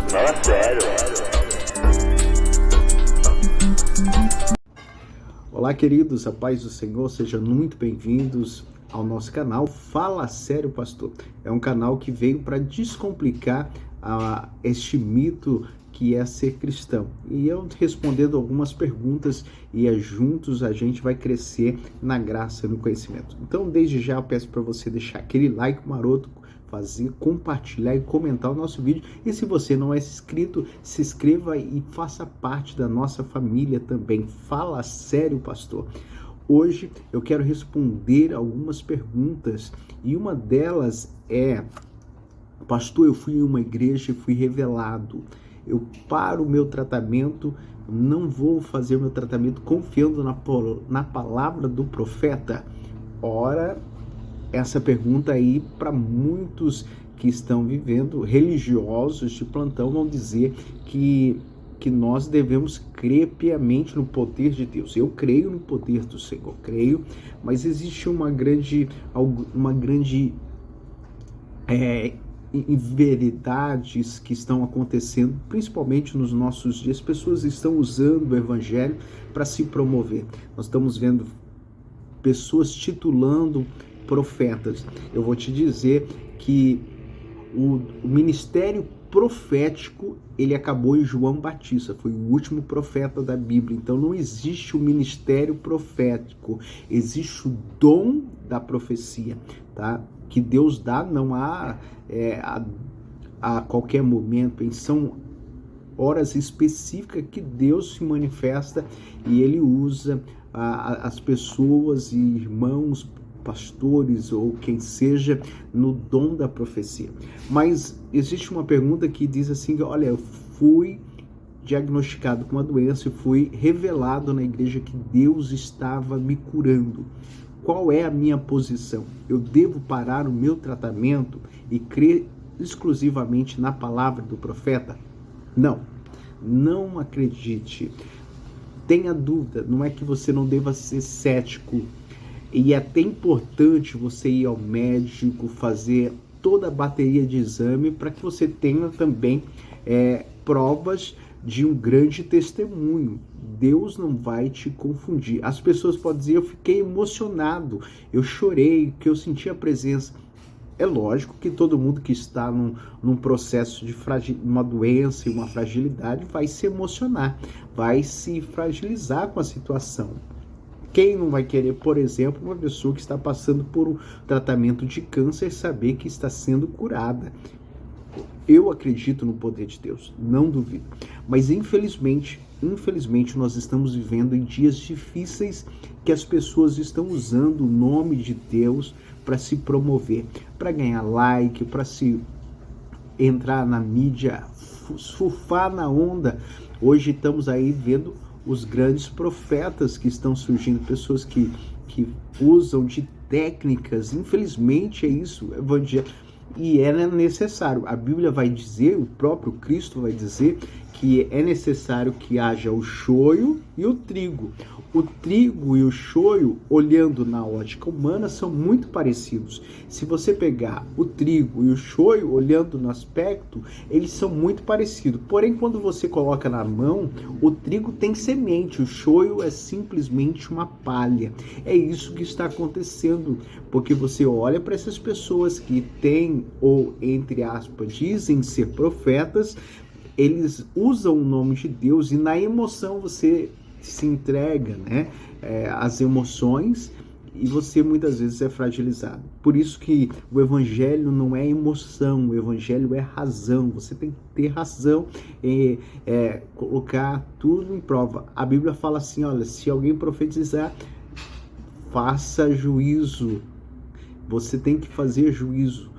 Fala sério. Olá, queridos, a paz do Senhor, sejam muito bem-vindos ao nosso canal Fala Sério, Pastor. É um canal que veio para descomplicar este mito que é ser cristão. E eu respondendo algumas perguntas e juntos a gente vai crescer na graça e no conhecimento. Então, desde já eu peço para você deixar aquele like maroto, compartilhar e comentar o nosso vídeo. E se você não é inscrito, se inscreva e faça parte da nossa família também. Fala Sério, Pastor. Hoje eu quero responder algumas perguntas e uma delas é: pastor, eu fui em uma igreja e fui revelado. Eu paro o meu tratamento, não vou fazer o meu tratamento confiando na palavra do profeta? Ora, essa pergunta aí, para muitos que estão vivendo, religiosos de plantão, vão dizer que nós devemos crer piamente no poder de Deus. Eu creio no poder do Senhor, creio, mas existe uma grande inveridades que estão acontecendo, principalmente nos nossos dias. As pessoas estão usando o evangelho para se promover. Nós estamos vendo pessoas titulando profetas. Eu vou te dizer que o ministério profético, ele acabou em João Batista, foi o último profeta da Bíblia. Então não existe o ministério profético, existe o dom da profecia, tá? Que Deus dá, não há a qualquer momento, são horas específicas que Deus se manifesta e ele usa as pessoas e irmãos, pastores ou quem seja, no dom da profecia. Mas existe uma pergunta que diz assim: olha, eu fui diagnosticado com uma doença e fui revelado na igreja que Deus estava me curando. Qual é a minha posição? Eu devo parar o meu tratamento e crer exclusivamente na palavra do profeta? Não, não acredite. Tenha dúvida, não é que você não deva ser cético. E é até importante você ir ao médico, fazer toda a bateria de exame para que você tenha também provas de um grande testemunho. Deus não vai te confundir. As pessoas podem dizer: eu fiquei emocionado, eu chorei, que eu senti a presença. É lógico que todo mundo que está num processo de uma doença e uma fragilidade vai se emocionar, vai se fragilizar com a situação. Quem não vai querer, por exemplo, uma pessoa que está passando por um tratamento de câncer saber que está sendo curada? Eu acredito no poder de Deus, não duvido. Mas infelizmente nós estamos vivendo em dias difíceis que as pessoas estão usando o nome de Deus para se promover, para ganhar like, para se entrar na mídia, surfar na onda. Hoje estamos aí vendo os grandes profetas que estão surgindo, pessoas que usam de técnicas. Infelizmente é isso, evangelho. E é necessário. A Bíblia vai dizer, o próprio Cristo vai dizer que é necessário que haja o shoyu e o trigo. O trigo e o shoyu, olhando na ótica humana, são muito parecidos. Se você pegar o trigo e o shoyu, olhando no aspecto, eles são muito parecidos. Porém, quando você coloca na mão, o trigo tem semente, o shoyu é simplesmente uma palha. É isso que está acontecendo, porque você olha para essas pessoas que têm, ou entre aspas, dizem ser profetas, eles usam o nome de Deus e na emoção você se entrega, né, às emoções, e você muitas vezes é fragilizado. Por isso que o evangelho não é emoção, o evangelho é razão. Você tem que ter razão e colocar tudo em prova. A Bíblia fala assim: olha, se alguém profetizar, faça juízo. Você tem que fazer juízo,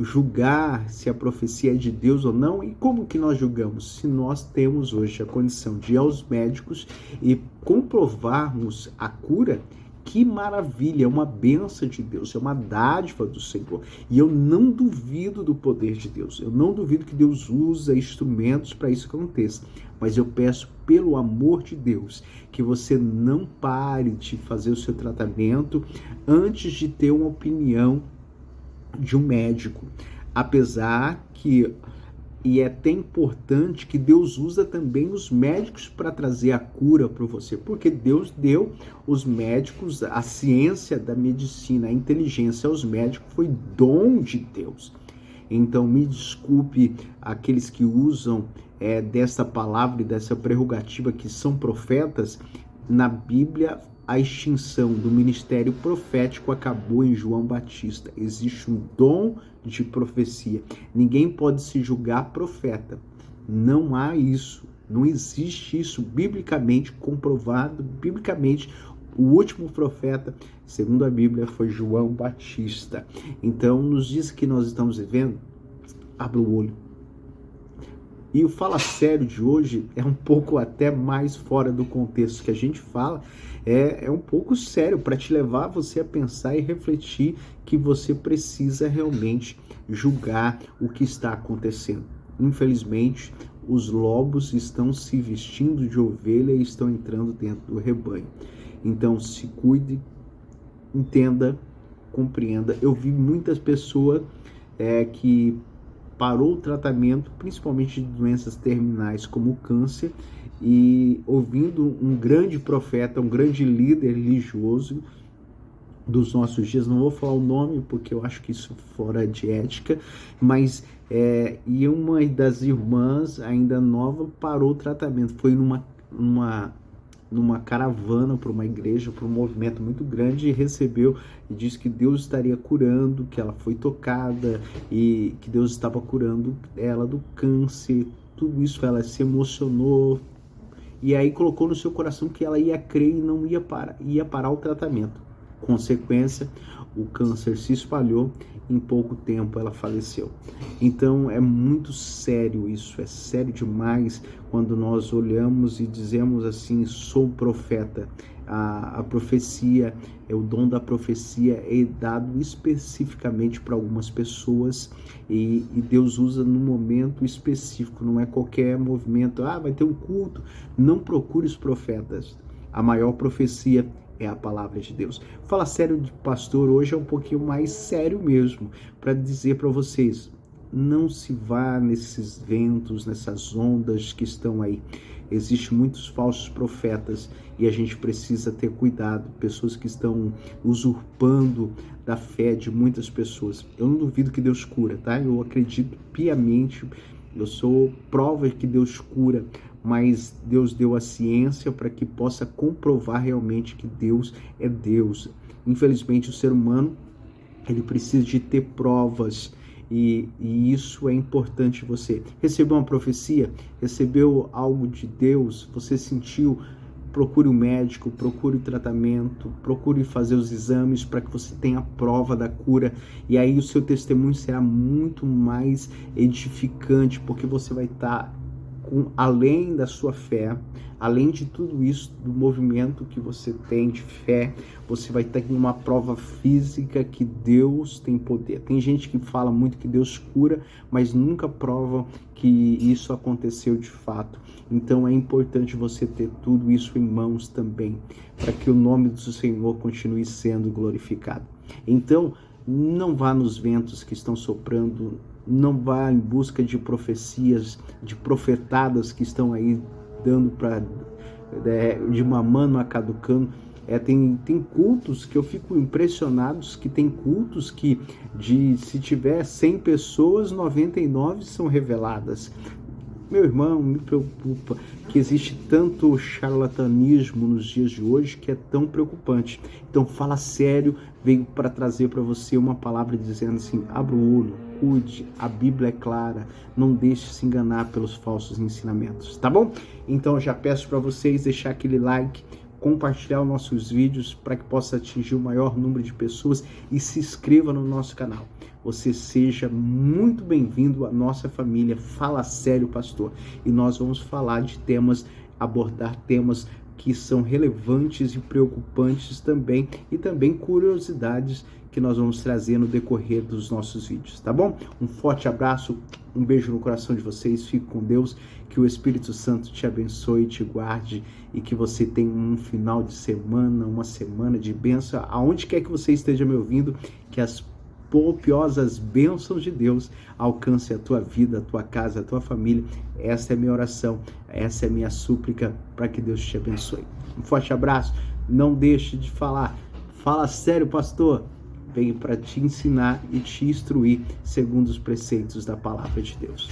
julgar se a profecia é de Deus ou não. E como que nós julgamos? Se nós temos hoje a condição de ir aos médicos e comprovarmos a cura, que maravilha, é uma bênção de Deus, é uma dádiva do Senhor. E eu não duvido do poder de Deus, eu não duvido que Deus usa instrumentos para isso aconteça. Mas eu peço, pelo amor de Deus, que você não pare de fazer o seu tratamento antes de ter uma opinião de um médico. Apesar que, e é até importante que Deus usa também os médicos para trazer a cura para você, porque Deus deu os médicos, a ciência da medicina, a inteligência aos médicos foi dom de Deus. Então me desculpe aqueles que usam dessa palavra e dessa prerrogativa que são profetas. Na Bíblia, a extinção do ministério profético acabou em João Batista. Existe um dom de profecia. Ninguém pode se julgar profeta. Não há isso. Não existe isso biblicamente comprovado. Biblicamente, o último profeta, segundo a Bíblia, foi João Batista. Então, nos dias que nós estamos vivendo, abra o olho. E o Fala Sério de hoje é um pouco até mais fora do contexto que a gente fala, é um pouco sério para te levar você a pensar e refletir que você precisa realmente julgar o que está acontecendo. Infelizmente, os lobos estão se vestindo de ovelha e estão entrando dentro do rebanho. Então, se cuide, entenda, compreenda. Eu vi muitas pessoas que parou o tratamento, principalmente de doenças terminais como o câncer, e ouvindo um grande profeta, um grande líder religioso dos nossos dias, não vou falar o nome porque eu acho que isso é fora de ética, mas e uma das irmãs, ainda nova, parou o tratamento, foi numa caravana para uma igreja, para um movimento muito grande, e recebeu e disse que Deus estaria curando, que ela foi tocada e que Deus estava curando ela do câncer. Tudo isso, ela se emocionou e aí colocou no seu coração que ela ia crer e não ia parar o tratamento. Consequência, o câncer se espalhou, em pouco tempo ela faleceu. Então é muito sério isso, é sério demais quando nós olhamos e dizemos assim, sou profeta. A profecia, o dom da profecia é dado especificamente para algumas pessoas e Deus usa num momento específico, não é qualquer movimento, vai ter um culto. Não procure os profetas, a maior profecia é a palavra de Deus. Fala Sério de Pastor hoje é um pouquinho mais sério mesmo, para dizer para vocês, não se vá nesses ventos, nessas ondas que estão aí. Existem muitos falsos profetas e a gente precisa ter cuidado, pessoas que estão usurpando da fé de muitas pessoas. Eu não duvido que Deus cura, tá? Eu acredito piamente, eu sou prova que Deus cura, mas Deus deu a ciência para que possa comprovar realmente que Deus é Deus. Infelizmente, o ser humano, ele precisa de ter provas, e isso é importante. Você recebeu uma profecia, recebeu algo de Deus, você sentiu, procure o médico, procure o tratamento, procure fazer os exames para que você tenha a prova da cura, e aí o seu testemunho será muito mais edificante, porque você vai estar além da sua fé, além de tudo isso, do movimento que você tem de fé, você vai ter uma prova física que Deus tem poder. Tem gente que fala muito que Deus cura, mas nunca prova que isso aconteceu de fato. Então é importante você ter tudo isso em mãos também, para que o nome do Senhor continue sendo glorificado. Então, não vá nos ventos que estão soprando, não vá em busca de profecias, de profetadas que estão aí dando de mamando a cada cano. Tem cultos que eu fico impressionados, que tem cultos que se tiver 100 pessoas, 99 são reveladas. Meu irmão, me preocupa que existe tanto charlatanismo nos dias de hoje que é tão preocupante. Então, Fala Sério veio para trazer para você uma palavra dizendo assim, abra o olho, cuide, a Bíblia é clara, não deixe se enganar pelos falsos ensinamentos, tá bom? Então, eu já peço para vocês deixar aquele like, compartilhar os nossos vídeos para que possa atingir o maior número de pessoas e se inscreva no nosso canal. Você seja muito bem-vindo à nossa família Fala Sério Pastor. E nós vamos falar de temas, abordar temas que são relevantes e preocupantes também, e também curiosidades que nós vamos trazer no decorrer dos nossos vídeos, tá bom? Um forte abraço, um beijo no coração de vocês, fique com Deus, que o Espírito Santo te abençoe, te guarde e que você tenha um final de semana, uma semana de bênção, aonde quer que você esteja me ouvindo, que as copiosas bênçãos de Deus alcance a tua vida, a tua casa, a tua família. Essa é a minha oração, essa é a minha súplica para que Deus te abençoe. Um forte abraço, não deixe de falar. Fala sério, pastor. Venho para te ensinar e te instruir segundo os preceitos da palavra de Deus.